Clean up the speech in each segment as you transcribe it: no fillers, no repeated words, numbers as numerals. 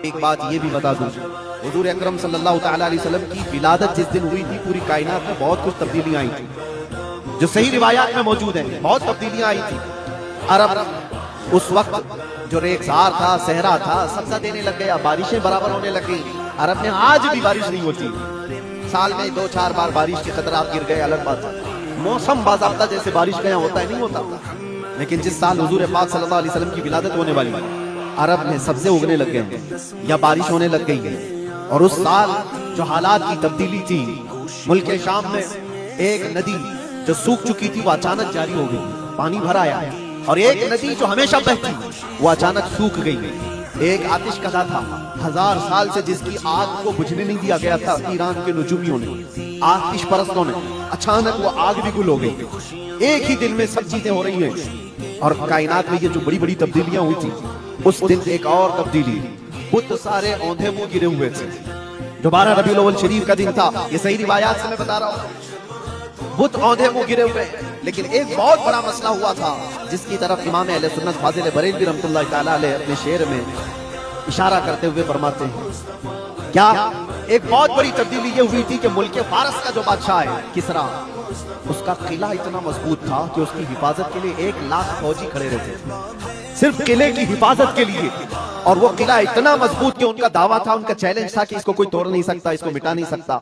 ایک بات یہ بھی بتا دوں، حضور اکرم صلی اللہ تعالیٰ علیہ وسلم کی ولادت جس دن ہوئی تھی پوری کائنات میں بہت کچھ تبدیلیاں آئی تھیں، جو صحیح روایات میں موجود ہیں، بہت تبدیلیاں آئی تھیں۔ عرب اس وقت جو ریگزار تھا، صحرا تھا، سبزہ دینے لگ گیا، بارشیں برابر ہونے لگ گئی۔ عرب میں آج بھی بارش نہیں ہوتی، سال میں 2-4 بار بارش کے قطرات گر گئے، الگ بات ہے۔ موسم باضابطہ جیسے بارش کا یہاں ہوتا ہے نہیں ہوتا، لیکن جس سال حضور پاک صلی اللہ علیہ وسلم کی ولادت ہونے والی عرب میں سبزے اگنے لگ گئے یا بارش ہونے لگ گئی ہے۔ اور اس سال جو حالات کی تبدیلی تھی، ملک شام میں ایک ندی جو سوکھ چکی تھی وہ اچانک جاری ہو گئی، پانی بھر آیا، اور ایک ندی جو ہمیشہ بہتی وہ اچانک سوکھ گئی۔ ایک آتش کدا تھا 1000 سال سے جس کی آگ کو بجھنے نہیں دیا گیا تھا ایران کے نجومیوں نے، آتش پرستوں نے، اچانک وہ آگ بھی گل ہو گئی۔ ایک ہی دن میں سب چیزیں ہو رہی ہیں، اور کائنات میں یہ جو بڑی بڑی تبدیلیاں ہوئی تھی، اس دن ایک اور تبدیلی، بت سارے اوندھے منہ گرے ہوئے تھے۔ 12 ربیع الاول شریف کا دن تھا، یہ صحیح روایات سے میں بتا رہا ہوں، بت اوندھے منہ گرے ہوئے۔ لیکن ایک بہت بڑا مسئلہ ہوا تھا جس کی طرف امام اہل سنت فاضل بریلوی رحمۃ اللہ تعالیٰ علیہ اپنے شعر میں اشارہ کرتے ہوئے فرماتے ہیں، کیا ایک بہت بڑی تبدیلی یہ ہوئی تھی کہ ملک فارس کا جو بادشاہ ہے کسریٰ، اس کا قلعہ اتنا مضبوط تھا کہ اس کی حفاظت کے لیے 1 لاکھ فوجی کھڑے رہتے تھے، صرف قلعے کی حفاظت کے لیے۔ اور وہ قلعہ اتنا مضبوط کہ ان کا دعویٰ تھا، ان کا چیلنج تھا کہ اس کو کوئی توڑ نہیں سکتا، اس کو مٹا نہیں سکتا۔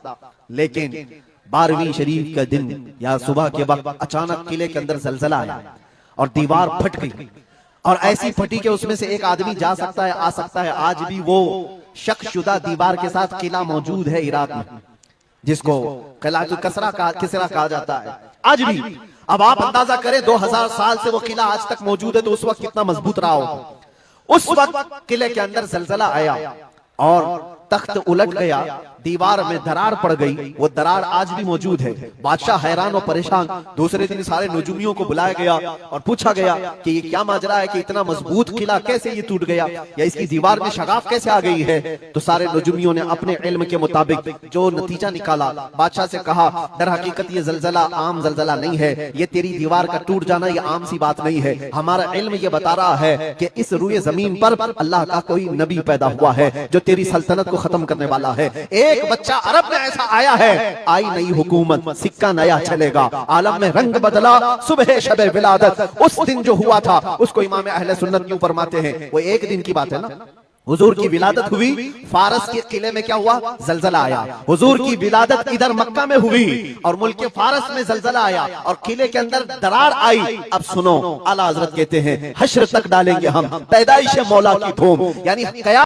لیکن 12ویں شریف کا دن یا صبح کے وقت اچانک قلعے کے اندر زلزلہ آیا اور دیوار پھٹ گئی، اور ایسی پھٹی کہ اس میں سے ایک آدمی جا سکتا ہے، آ سکتا ہے۔ آج بھی وہ شق شدہ دیوار کے ساتھ قلعہ موجود ہے عراق میں، جس کو قلعہ کسریٰ کہا جاتا ہے آج بھی۔ اب آپ اندازہ کریں 2000 سال سے وہ قلعہ آج تک موجود ہے تو اس وقت کتنا مضبوط رہا ہو۔ اس وقت قلعے کے اندر زلزلہ آیا اور تخت الٹ گیا، دیوار میں درار پڑ گئی، وہ درار آج بھی موجود ہے۔ بادشاہ حیران و پریشان، دوسرے دن سارے نجومیوں کو بلایا گیا اور پوچھا گیا کہ یہ کیا ماجرا ہے کہ اتنا مضبوط قلعہ کیسے یہ ٹوٹ گیا، یا اس کی دیوار میں شگاف کیسے آ گئی ہے؟ تو سارے نجومیوں نے اپنے علم کے مطابق جو نتیجہ نکالا، بادشاہ سے کہا در حقیقت یہ زلزلہ عام زلزلہ نہیں ہے، یہ تیری دیوار کا ٹوٹ جانا یہ عام سی بات نہیں ہے، ہمارا علم یہ بتا رہا ہے کہ اس روئے زمین پر اللہ کا کوئی نبی پیدا ہوا ہے جو تیری سلطنت کو ختم کرنے والا ہے۔ ایک بچہ عرب میں ایسا آیا ہے، آئی نئی حکومت، سکہ نیا چلے گا، عالم میں رنگ بدلا صبح شب ولادت۔ اس دن جو ہوا تھا اس کو امام اہل سنت کیوں فرماتے ہیں؟ وہ ایک دن کی بات ہے نا، حضور کی ولادت ہوئی، فارس کے قلعے میں کیا ہوا؟ زلزلہ آیا۔ حضور کی ولادت ادھر مکہ میں ہوئی اور ملک فارس میں زلزلہ آیا اور قلعے کے اندر درار آئی۔ اب سنو، اعلیٰ حضرت کہتے ہیں حشر تک ڈالیں گے ہم پیدائش مولا کی دھوم، یعنی قیامت